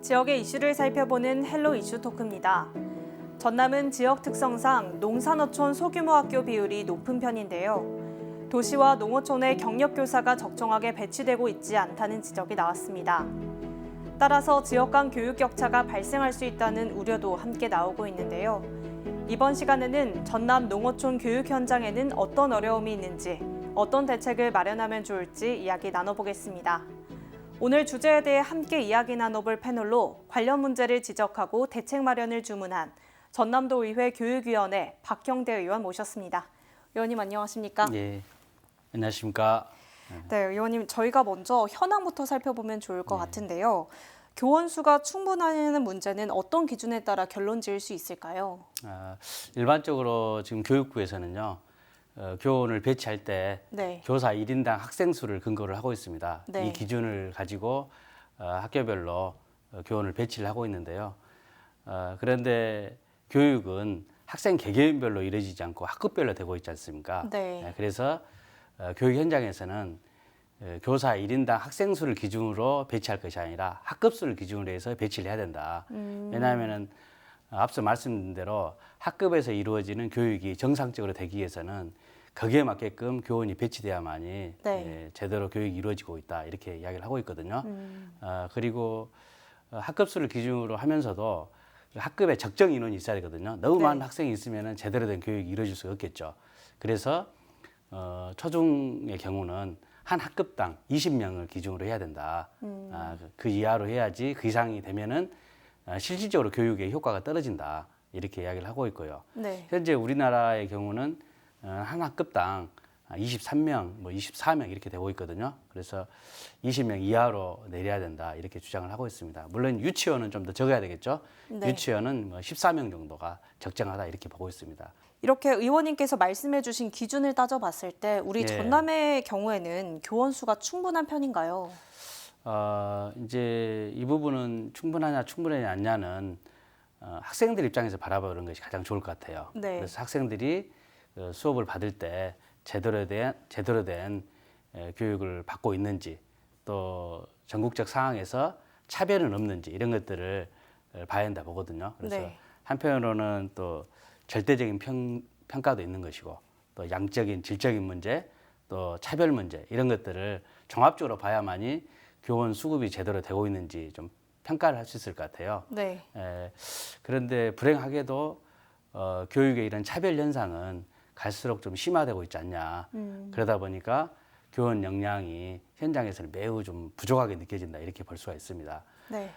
지역의 이슈를 살펴보는 헬로 이슈 토크입니다. 전남은 지역 특성상 농산어촌 소규모 학교 비율이 높은 편인데요. 도시와 농어촌의 경력교사가 적정하게 배치되고 있지 않다는 지적이 나왔습니다. 따라서 지역 간 교육 격차가 발생할 수 있다는 우려도 함께 나오고 있는데요. 이번 시간에는 전남 농어촌 교육 현장에는 어떤 어려움이 있는지, 어떤 대책을 마련하면 좋을지 이야기 나눠보겠습니다. 오늘 주제에 대해 함께 이야기 나눠볼 패널로 관련 문제를 지적하고 대책 마련을 주문한 전남도의회 교육위원회 박형대 의원 모셨습니다. 의원님 안녕하십니까? 예, 안녕하십니까? 네, 의원님 저희가 먼저 현황부터 살펴보면 좋을 것 같은데요. 교원 수가 충분하냐는 문제는 어떤 기준에 따라 결론 지을 수 있을까요? 일반적으로 지금 교육부에서는요, 교원을 배치할 때 네. 교사 1인당 학생 수를 근거로 하고 있습니다. 네. 이 기준을 가지고 학교별로 교원을 배치를 하고 있는데요. 그런데 교육은 학생 개개인별로 이루어지지 않고 학급별로 되고 있지 않습니까? 네. 그래서 교육 현장에서는 교사 1인당 학생 수를 기준으로 배치할 것이 아니라 학급 수를 기준으로 해서 배치를 해야 된다. 왜냐하면은 앞서 말씀드린 대로 학급에서 이루어지는 교육이 정상적으로 되기 위해서는 거기에 맞게끔 교원이 배치돼야만이 제대로 교육이 이루어지고 있다 이렇게 이야기를 하고 있거든요. 그리고 학급 수를 기준으로 하면서도 학급에 적정 인원이 있어야 되거든요. 너무 많은 학생이 있으면 제대로 된 교육이 이루어질 수가 없겠죠. 그래서 초중의 경우는 한 학급당 20명을 기준으로 해야 된다. 그 이하로 해야지 그 이상이 되면은 실질적으로 교육의 효과가 떨어진다. 이렇게 이야기를 하고 있고요. 네. 현재 우리나라의 경우는 한 학급당 23명, 24명 이렇게 되고 있거든요. 그래서 20명 이하로 내려야 된다. 이렇게 주장을 하고 있습니다. 물론 유치원은 좀 더 적어야 되겠죠. 네. 유치원은 14명 정도가 적정하다 이렇게 보고 있습니다. 이렇게 의원님께서 말씀해 주신 기준을 따져봤을 때 우리 전남의 경우에는 교원 수가 충분한 편인가요? 이제 이 부분은 충분하냐 충분하지 않냐는 학생들 입장에서 바라보는 것이 가장 좋을 것 같아요. 네. 그래서 학생들이 수업을 받을 때 제대로 된 교육을 받고 있는지 또 전국적 상황에서 차별은 없는지 이런 것들을 봐야 한다 보거든요. 그래서 한편으로는 또 절대적인 평가도 있는 것이고 또 양적인 질적인 문제 또 차별 문제 이런 것들을 종합적으로 봐야만이 교원 수급이 제대로 되고 있는지 좀 평가를 할 수 있을 것 같아요. 네. 그런데 불행하게도 교육의 이런 차별 현상은 갈수록 좀 심화되고 있지 않냐. 그러다 보니까 교원 역량이 현장에서는 매우 좀 부족하게 느껴진다 이렇게 볼 수가 있습니다. 네.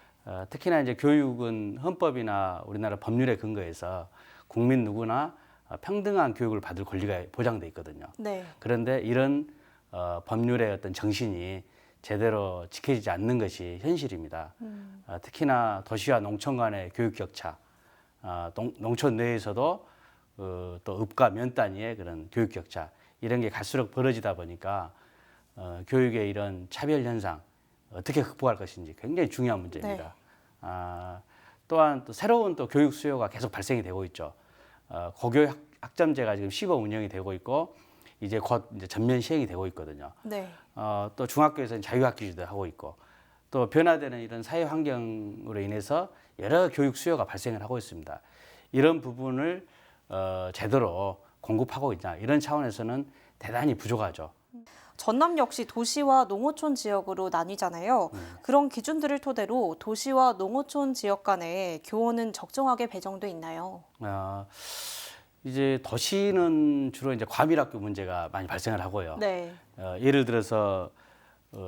특히나 이제 교육은 헌법이나 우리나라 법률에 근거해서 국민 누구나 평등한 교육을 받을 권리가 보장돼 있거든요. 네. 그런데 이런 법률의 어떤 정신이 제대로 지켜지지 않는 것이 현실입니다. 특히나 도시와 농촌 간의 교육 격차, 농촌 내에서도 또 읍과 면 단위의 그런 교육 격차 이런 게 갈수록 벌어지다 보니까 교육의 이런 차별 현상 어떻게 극복할 것인지 굉장히 중요한 문제입니다. 또한 또 새로운 또 교육 수요가 계속 발생이 되고 있죠. 고교 학점제가 지금 시범 운영이 되고 있고 이제 곧 이제 전면 시행이 되고 있거든요. 네. 또 중학교에서는 자유학기제도 하고 있고 또 변화되는 이런 사회 환경으로 인해서 여러 교육 수요가 발생을 하고 있습니다. 이런 부분을 제대로 공급하고 있냐 이런 차원에서는 대단히 부족하죠. 전남 역시 도시와 농어촌 지역으로 나뉘잖아요. 그런 기준들을 토대로 도시와 농어촌 지역 간에 교원은 적정하게 배정돼 있나요? 이제 도시는 주로 이제 과밀학교 문제가 많이 발생을 하고요. 네. 예를 들어서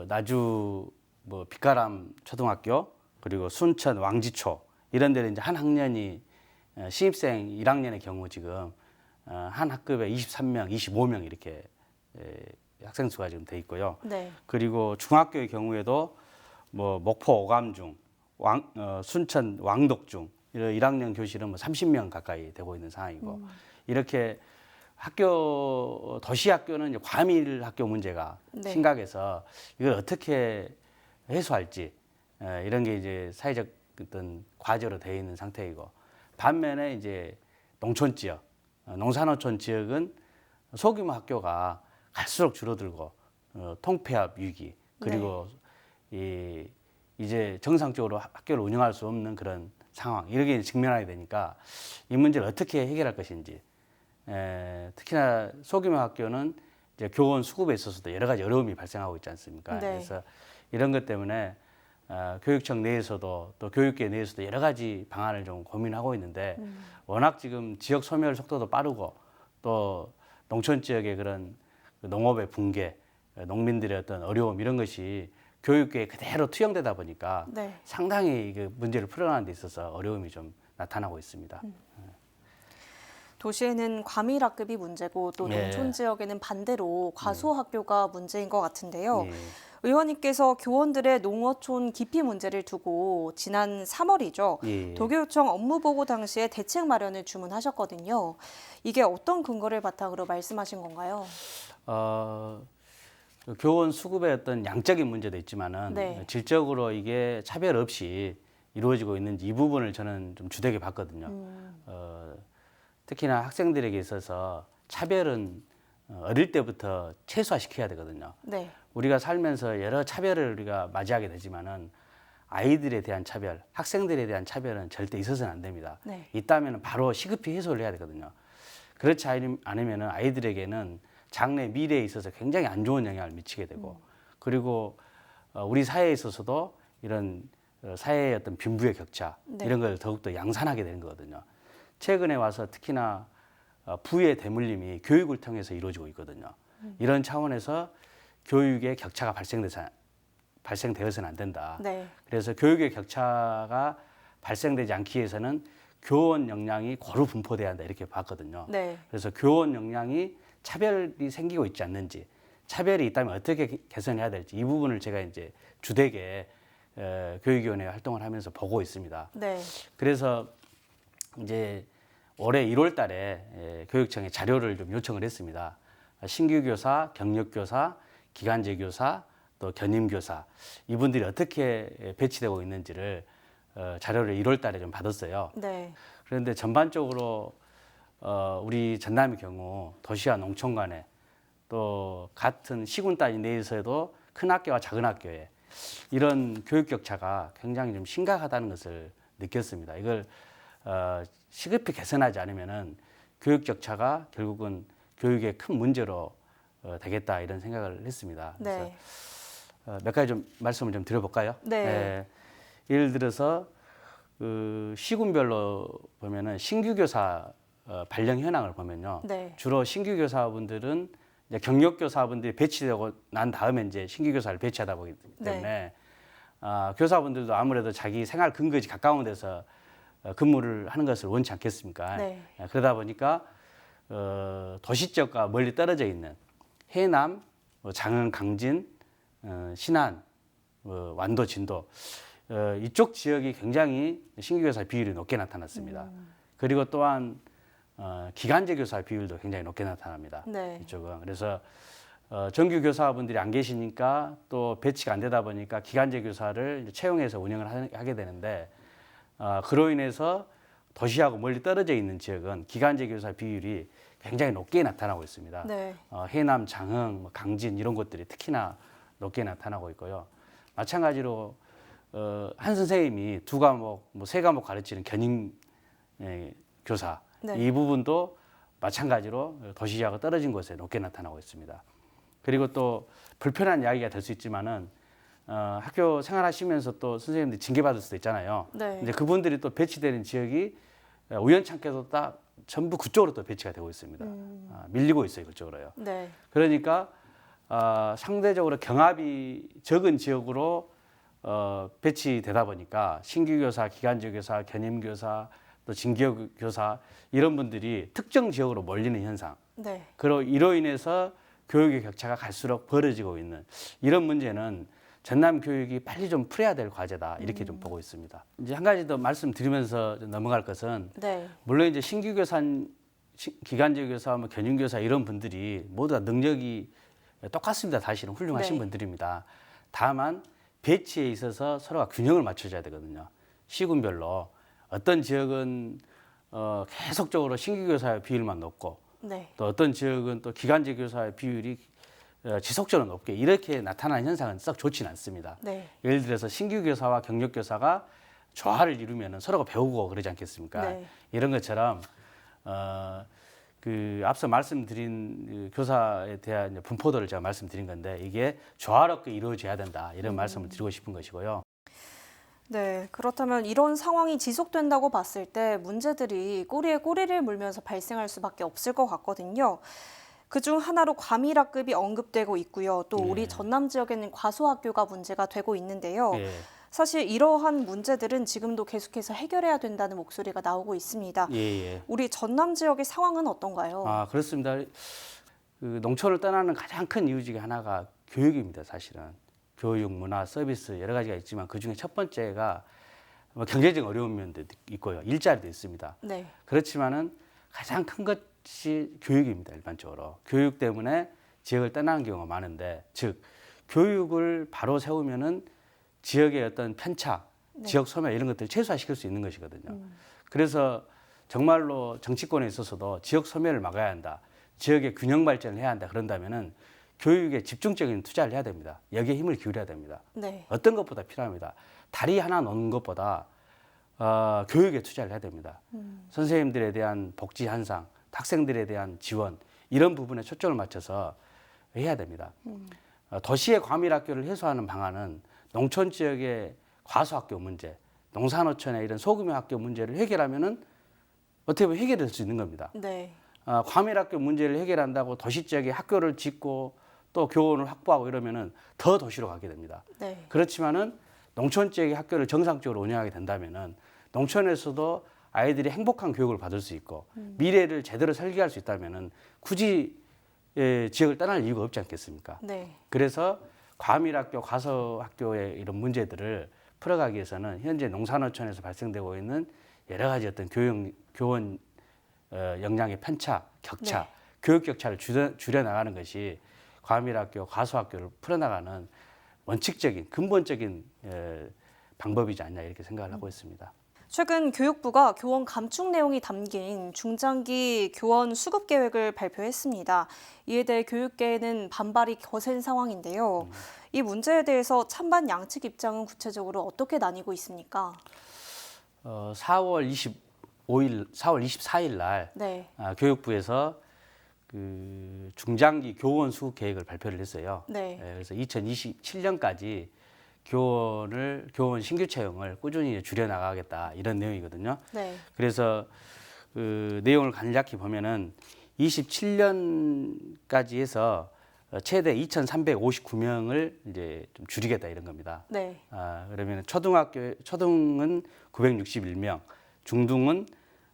나주 빛가람 초등학교 그리고 순천 왕지초 이런 데는 이제 한 학년이 신입생 1학년의 경우 지금 한 학급에 23명, 25명 이렇게 학생 수가 지금 돼 있고요. 네. 그리고 중학교의 경우에도 목포 오감중, 순천 왕덕중 이런 1학년 교실은 30명 가까이 되고 있는 상황이고 이렇게 도시 학교는 이제 과밀 학교 문제가 심각해서 이걸 어떻게 해소할지 이런 게 이제 사회적 어떤 과제로 되어 있는 상태이고 반면에 이제 농촌 지역, 농산어촌 지역은 소규모 학교가 갈수록 줄어들고 통폐합 위기 그리고 이 이제 정상적으로 학교를 운영할 수 없는 그런 상황 이렇게 직면하게 되니까 이 문제를 어떻게 해결할 것인지 특히나 소규모 학교는 이제 교원 수급에 있어서도 여러 가지 어려움이 발생하고 있지 않습니까? 네. 그래서 이런 것 때문에 교육청 내에서도 또 교육계 내에서도 여러 가지 방안을 좀 고민하고 있는데 워낙 지금 지역 소멸 속도도 빠르고 또 농촌 지역의 그런 농업의 붕괴, 농민들의 어떤 어려움 이런 것이 교육계에 그대로 투영되다 보니까 네. 상당히 그 문제를 풀어가는 데 있어서 어려움이 좀 나타나고 있습니다. 도시에는 과밀학급이 문제고 또 네. 농촌 지역에는 반대로 과소학교가 문제인 것 같은데요. 예. 의원님께서 교원들의 농어촌 기피 문제를 두고 지난 3월이죠. 예. 도교육청 업무보고 당시에 대책 마련을 주문하셨거든요. 이게 어떤 근거를 바탕으로 말씀하신 건가요? 교원 수급의 어떤 양적인 문제도 있지만은 네. 질적으로 이게 차별 없이 이루어지고 있는지 이 부분을 저는 좀 주되게 봤거든요. 특히나 학생들에게 있어서 차별은 어릴 때부터 최소화시켜야 되거든요. 네. 우리가 살면서 여러 차별을 우리가 맞이하게 되지만은 아이들에 대한 차별, 학생들에 대한 차별은 절대 있어서는 안 됩니다. 네. 있다면 바로 시급히 해소를 해야 되거든요. 그렇지 않으면 아이들에게는 장래 미래에 있어서 굉장히 안 좋은 영향을 미치게 되고 그리고 우리 사회에 있어서도 이런 사회의 어떤 빈부의 격차 네. 이런 걸 더욱더 양산하게 되는 거거든요. 최근에 와서 특히나 부의 대물림이 교육을 통해서 이루어지고 있거든요. 이런 차원에서 교육의 격차가 발생되어서는 안 된다. 네. 그래서 교육의 격차가 발생되지 않기 위해서는 교원 역량이 고루 분포돼야 한다 이렇게 봤거든요. 네. 그래서 교원 역량이 차별이 생기고 있지 않는지, 차별이 있다면 어떻게 개선해야 될지 이 부분을 제가 이제 주되게 교육위원회 활동을 하면서 보고 있습니다. 네. 그래서 이제 올해 1월 달에 교육청에 자료를 좀 요청을 했습니다. 신규 교사, 경력 교사, 기간제 교사, 또 견임 교사 이분들이 어떻게 배치되고 있는지를 자료를 1월 달에 좀 받았어요. 네. 그런데 전반적으로 우리 전남의 경우 도시와 농촌 간에 또 같은 시군 단위 내에서도 큰 학교와 작은 학교에 이런 교육 격차가 굉장히 좀 심각하다는 것을 느꼈습니다. 이걸 시급히 개선하지 않으면은 교육 격차가 결국은 교육의 큰 문제로 되겠다 이런 생각을 했습니다. 그래서 네. 몇 가지 좀 말씀을 좀 드려볼까요? 네. 예를 들어서 그 시군별로 보면은 신규 교사 발령 현황을 보면요. 네. 주로 신규 교사분들은 이제 경력 교사분들이 배치되고 난 다음에 이제 신규 교사를 배치하다 보기 때문에 교사분들도 아무래도 자기 생활 근거지 가까운 데서 근무를 하는 것을 원치 않겠습니까? 네. 그러다 보니까 도시 지역과 멀리 떨어져 있는 해남, 장흥, 강진, 신안, 완도, 진도 이쪽 지역이 굉장히 신규 교사 비율이 높게 나타났습니다. 그리고 또한 기간제 교사 비율도 굉장히 높게 나타납니다. 네. 이쪽은 그래서 정규 교사분들이 안 계시니까 또 배치가 안 되다 보니까 기간제 교사를 이제 채용해서 운영을 하게 되는데 그로 인해서 도시하고 멀리 떨어져 있는 지역은 기간제 교사 비율이 굉장히 높게 나타나고 있습니다. 네. 해남, 장흥, 강진 이런 곳들이 특히나 높게 나타나고 있고요. 마찬가지로 한 선생님이 2과목, 뭐 3과목 가르치는 견인 교사 네. 이 부분도 마찬가지로 도시하고 떨어진 곳에 높게 나타나고 있습니다. 그리고 또 불편한 이야기가 될 수 있지만은 학교 생활하시면서 또 선생님들이 징계받을 수도 있잖아요. 네. 이제 그분들이 또 배치되는 지역이 우연찮게도 딱 전부 그쪽으로 또 배치가 되고 있습니다. 밀리고 있어요, 그쪽으로요. 네. 그러니까 상대적으로 경합이 적은 지역으로 배치되다 보니까 신규 교사, 기간제 교사, 견임 교사, 또 진기업 교사 이런 분들이 특정 지역으로 몰리는 현상. 네. 이로 인해서 교육의 격차가 갈수록 벌어지고 있는 이런 문제는 전남 교육이 빨리 좀 풀어야 될 과제다 이렇게 좀 보고 있습니다. 이제 한 가지 더 말씀드리면서 넘어갈 것은 네. 물론 이제 신규 교사, 기간제 교사, 뭐 견임 교사 이런 분들이 모두 다 능력이 똑같습니다. 사실은 훌륭하신 네. 분들입니다. 다만 배치에 있어서 서로가 균형을 맞춰줘야 되거든요. 시군별로 어떤 지역은 계속적으로 신규 교사의 비율만 높고 네. 또 어떤 지역은 또 기간제 교사의 비율이 지속적으로 높게 이렇게 나타나는 현상은 썩 좋지는 않습니다. 네. 예를 들어서 신규 교사와 경력 교사가 조화를 이루면 서로가 배우고 그러지 않겠습니까? 네. 이런 것처럼 그 앞서 말씀드린 그 교사에 대한 이제 분포도를 제가 말씀드린 건데 이게 조화롭게 이루어져야 된다 이런 말씀을 드리고 싶은 것이고요. 네, 그렇다면 이런 상황이 지속된다고 봤을 때 문제들이 꼬리에 꼬리를 물면서 발생할 수밖에 없을 것 같거든요. 그중 하나로 과밀학급이 언급되고 있고요. 또 우리 네. 전남 지역에는 과소학교가 문제가 되고 있는데요. 예, 사실 이러한 문제들은 지금도 계속해서 해결해야 된다는 목소리가 나오고 있습니다. 예, 예. 우리 전남 지역의 상황은 어떤가요? 아, 그렇습니다. 그 농촌을 떠나는 가장 큰 이유 중에 하나가 교육입니다, 사실은. 교육, 문화, 서비스 여러 가지가 있지만 그 중에 첫 번째가 뭐 경제적 어려운 면도 있고요. 일자리도 있습니다. 네. 그렇지만은 가장 큰 것이 교육입니다, 일반적으로. 교육 때문에 지역을 떠나는 경우가 많은데, 즉 교육을 바로 세우면은 지역의 어떤 편차, 지역 소멸 이런 것들을 최소화시킬 수 있는 것이거든요. 그래서 정말로 정치권에 있어서도 지역 소멸을 막아야 한다. 지역의 균형 발전을 해야 한다. 그런다면은 교육에 집중적인 투자를 해야 됩니다. 여기에 힘을 기울여야 됩니다. 네. 어떤 것보다 필요합니다. 다리 하나 놓는 것보다 교육에 투자를 해야 됩니다. 선생님들에 대한 복지 향상, 학생들에 대한 지원 이런 부분에 초점을 맞춰서 해야 됩니다. 도시의 과밀학교를 해소하는 방안은 농촌 지역의 과소학교 문제, 농산어촌의 이런 소규모 학교 문제를 해결하면은 어떻게 보면 해결될 수 있는 겁니다. 네. 과밀학교 문제를 해결한다고 도시 지역에 학교를 짓고 또 교원을 확보하고 이러면은 더 도시로 가게 됩니다. 네. 그렇지만은 농촌 지역의 학교를 정상적으로 운영하게 된다면은 농촌에서도 아이들이 행복한 교육을 받을 수 있고 미래를 제대로 설계할 수 있다면은 굳이 지역을 떠날 이유가 없지 않겠습니까? 네. 그래서 과밀학교, 과소학교의 이런 문제들을 풀어가기 위해서는 현재 농산어촌에서 발생되고 있는 여러 가지 어떤 교원 역량의 편차, 격차, 네. 교육 격차를 줄여 나가는 것이 과밀학교, 과소학교를 풀어나가는 원칙적인 근본적인 방법이지 않냐 이렇게 생각을 하고 있습니다. 최근 교육부가 교원 감축 내용이 담긴 중장기 교원 수급 계획을 발표했습니다. 이에 대해 교육계에는 반발이 거센 상황인데요. 이 문제에 대해서 찬반 양측 입장은 구체적으로 어떻게 나뉘고 있습니까? 4월 24일 날 네. 교육부에서 그 중장기 교원 수급 계획을 발표를 했어요. 네. 그래서 2027년까지 교원 신규 채용을 꾸준히 줄여 나가겠다 이런 내용이거든요. 네. 그래서 그 내용을 간략히 보면은 27년까지 해서 최대 2,359명을 이제 좀 줄이겠다 이런 겁니다. 네. 그러면 초등은 961명, 중등은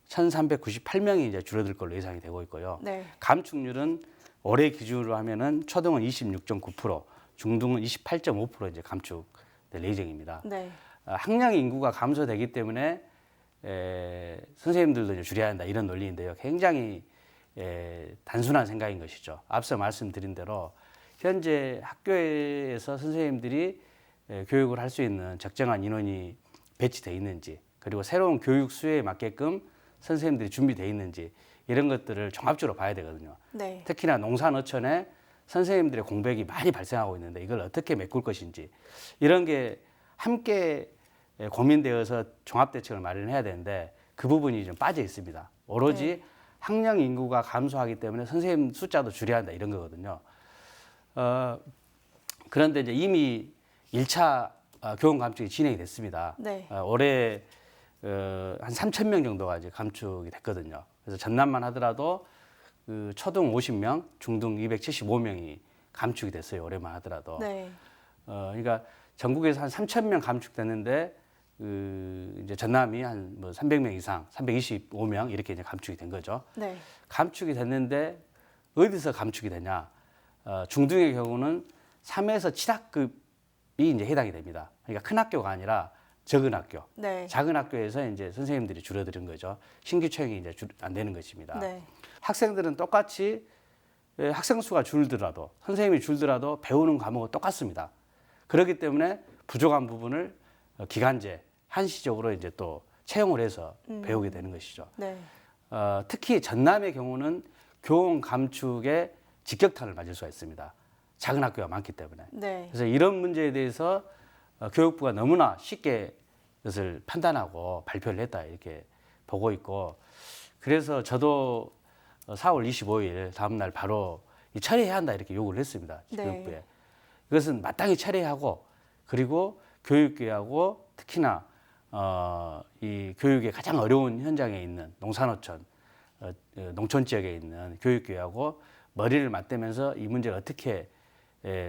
1,398명이 이제 줄어들 걸로 예상이 되고 있고요. 네. 감축률은 올해 기준으로 하면은 초등은 26.9%, 중등은 28.5% 이제 감축될 예정입니다. 네. 학령 인구가 감소되기 때문에 선생님들도 이제 줄여야 한다 이런 논리인데요. 굉장히 단순한 생각인 것이죠. 앞서 말씀드린 대로 현재 학교에서 선생님들이 교육을 할 수 있는 적정한 인원이 배치돼 있는지, 그리고 새로운 교육 수요에 맞게끔 선생님들이 준비돼 있는지 이런 것들을 종합적으로 봐야 되거든요. 네. 특히나 농산어촌에 선생님들의 공백이 많이 발생하고 있는데 이걸 어떻게 메꿀 것인지 이런 게 함께 고민되어서 종합대책을 마련해야 되는데 그 부분이 좀 빠져 있습니다. 오로지 네. 학령 인구가 감소하기 때문에 선생님 숫자도 줄여야 한다 이런 거거든요. 그런데 이제 이미 1차 교원 감축이 진행이 됐습니다. 네. 올해 한 3,000명 정도가 이제 감축이 됐거든요. 그래서 전남만 하더라도 그 초등 50명, 중등 275명이 감축이 됐어요. 올해만 하더라도. 네. 그러니까 전국에서 한 3,000명 감축됐는데 그 이제 전남이 한 뭐 300명 이상, 325명 이렇게 이제 감축이 된 거죠. 네. 감축이 됐는데 어디서 감축이 되냐? 중등의 경우는 3에서 7학급이 이제 해당이 됩니다. 그러니까 큰 학교가 아니라 적은 학교, 네. 작은 학교에서 이제 선생님들이 줄어드는 거죠. 신규 채용이 이제 안 되는 것입니다. 네. 학생들은 똑같이 학생 수가 줄더라도 선생님이 줄더라도 배우는 과목은 똑같습니다. 그렇기 때문에 부족한 부분을 기간제 한시적으로 이제 또 채용을 해서 배우게 되는 것이죠. 네. 특히 전남의 경우는 교원 감축에 직격탄을 맞을 수가 있습니다. 작은 학교가 많기 때문에. 네. 그래서 이런 문제에 대해서 교육부가 너무나 쉽게 그것을 판단하고 발표를 했다 이렇게 보고 있고, 그래서 저도 4월 25일 다음 날 바로 처리해야 한다 이렇게 요구를 했습니다. 네. 교육부에. 이것은 마땅히 처리하고, 그리고 교육계하고 특히나 이 교육의 가장 어려운 현장에 있는 농산어촌, 농촌 지역에 있는 교육계하고 머리를 맞대면서 이 문제를 어떻게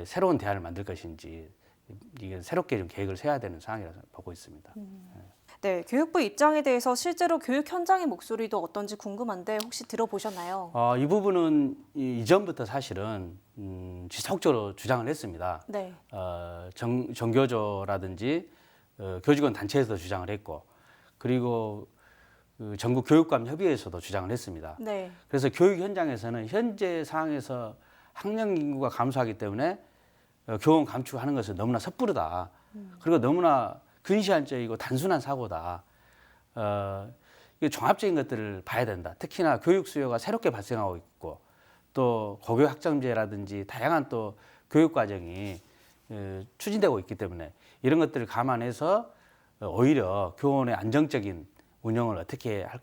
새로운 대안을 만들 것인지, 이게 새롭게 좀 계획을 세워야 되는 상황이라고 보고 있습니다. 네, 교육부 입장에 대해서 실제로 교육 현장의 목소리도 어떤지 궁금한데 혹시 들어보셨나요? 이 부분은 이전부터 사실은 지속적으로 주장을 했습니다. 네. 정교조라든지 교직원 단체에서도 주장을 했고, 그리고 그 전국 교육감 협의회에서도 주장을 했습니다. 네. 그래서 교육 현장에서는 현재 상황에서 학령 인구가 감소하기 때문에 교원 감축하는 것은 너무나 섣부르다. 그리고 너무나 근시안적이고 단순한 사고다. 이게 종합적인 것들을 봐야 된다. 특히나 교육 수요가 새롭게 발생하고 있고, 또 고교 학점제라든지 다양한 또 교육 과정이 추진되고 있기 때문에 이런 것들을 감안해서 오히려 교원의 안정적인 운영을 어떻게 할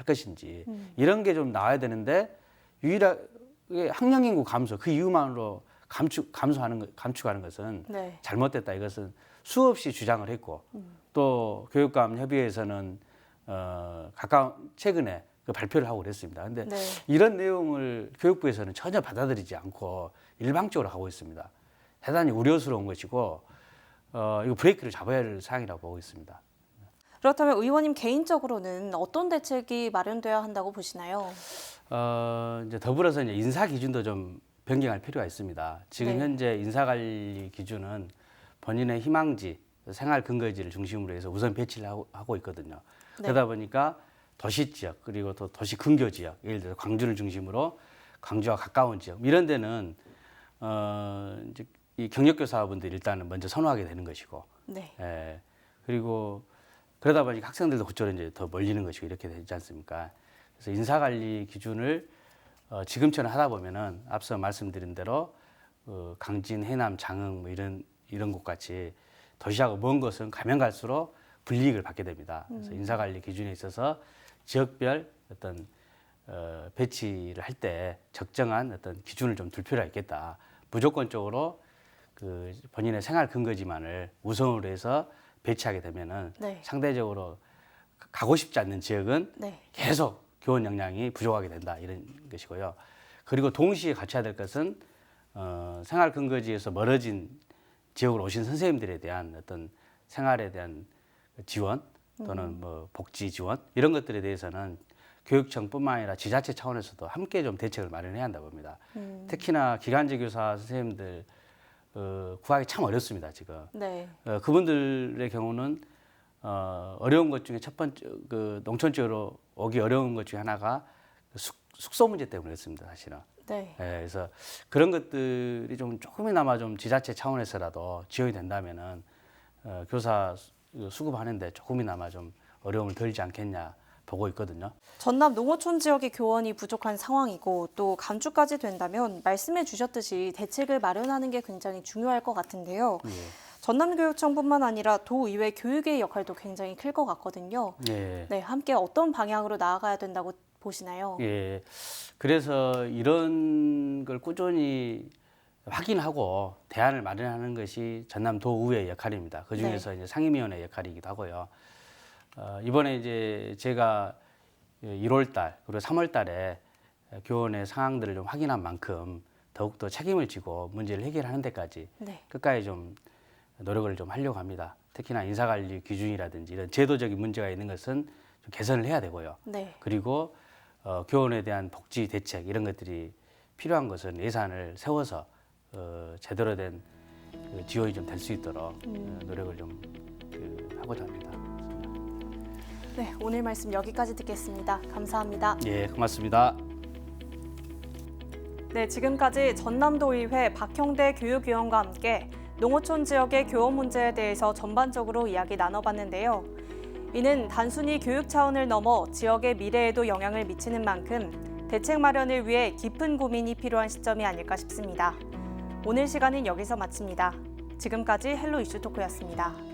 것인지 이런 게 좀 나와야 되는데, 유일하게 학령 인구 감소 그 이유만으로 감축하는 것은 네. 잘못됐다. 이것은 수없이 주장을 했고, 또 교육감 협의회에서는 최근에 그 발표를 하고 그랬습니다. 그런데 네. 이런 내용을 교육부에서는 전혀 받아들이지 않고 일방적으로 하고 있습니다. 대단히 우려스러운 것이고, 이거 브레이크를 잡아야 할 사항이라고 보고 있습니다. 그렇다면 의원님 개인적으로는 어떤 대책이 마련돼야 한다고 보시나요? 이제 더불어서 이제 인사 기준도 좀 변경할 필요가 있습니다. 지금 네. 현재 인사관리 기준은 본인의 희망지, 생활 근거지를 중심으로 해서 우선 배치를 하고 있거든요. 네. 그러다 보니까 도시 지역, 그리고 또 도시 근교 지역, 예를 들어 광주를 중심으로 광주와 가까운 지역, 이런 데는 이제 이 경력교사분들이 일단은 먼저 선호하게 되는 것이고, 네. 그리고 그러다 보니까 학생들도 그쪽으로 이제 더 몰리는 것이고 이렇게 되지 않습니까? 그래서 인사관리 기준을 지금처럼 하다 보면은 앞서 말씀드린 대로 강진, 해남, 장흥 뭐 이런 곳 같이 도시하고 먼 곳은 가면 갈수록 불이익을 받게 됩니다. 그래서 인사관리 기준에 있어서 지역별 어떤 배치를 할 때 적정한 어떤 기준을 좀 둘 필요가 있겠다. 무조건적으로 그 본인의 생활 근거지만을 우선으로 해서 배치하게 되면은 네. 상대적으로 가고 싶지 않는 지역은 네. 계속 교원 역량이 부족하게 된다 이런 것이고요. 그리고 동시에 갖춰야 될 것은 생활 근거지에서 멀어진 지역으로 오신 선생님들에 대한 어떤 생활에 대한 지원 또는 뭐 복지 지원 이런 것들에 대해서는 교육청뿐만 아니라 지자체 차원에서도 함께 좀 대책을 마련해야 한다 봅니다. 특히나 기간제 교사 선생님들 구하기 참 어렵습니다 지금. 네. 그분들의 경우는 어려운 것 중에 첫 번째 그 농촌 지역으로 오기 어려운 것 중에 하나가 숙소 문제 때문에 그렇습니다 사실은. 네. 그래서 그런 것들이 좀 조금이나마 좀 지자체 차원에서라도 지원이 된다면은 교사 수급하는데 조금이나마 좀 어려움을 덜지 않겠냐 보고 있거든요. 전남 농어촌 지역의 교원이 부족한 상황이고 또 감축까지 된다면 말씀해 주셨듯이 대책을 마련하는 게 굉장히 중요할 것 같은데요. 예. 전남교육청뿐만 아니라 도의회 교육의 역할도 굉장히 클 것 같거든요. 예. 네, 함께 어떤 방향으로 나아가야 된다고 보시나요? 예. 그래서 이런 걸 꾸준히 확인하고 대안을 마련하는 것이 전남 도의회의 역할입니다. 그 중에서 이제 상임위원회 역할이기도 하고요. 이번에 이제 제가 1월 달 그리고 3월 달에 교원의 상황들을 좀 확인한 만큼 더욱더 책임을 지고 문제를 해결하는 데까지 네. 끝까지 좀 노력을 좀 하려고 합니다. 특히나 인사관리 기준이라든지 이런 제도적인 문제가 있는 것은 좀 개선을 해야 되고요. 네. 그리고 교원에 대한 복지 대책 이런 것들이 필요한 것은 예산을 세워서 제대로 된 그 지원이 좀 될 수 있도록 노력을 좀 하고자 합니다. 네, 오늘 말씀 여기까지 듣겠습니다. 감사합니다. 예, 고맙습니다. 네, 지금까지 전남도의회 박형대 교육위원과 함께 농어촌 지역의 교원 문제에 대해서 전반적으로 이야기 나눠봤는데요. 이는 단순히 교육 차원을 넘어 지역의 미래에도 영향을 미치는 만큼 대책 마련을 위해 깊은 고민이 필요한 시점이 아닐까 싶습니다. 오늘 시간은 여기서 마칩니다. 지금까지 헬로 이슈 토크였습니다.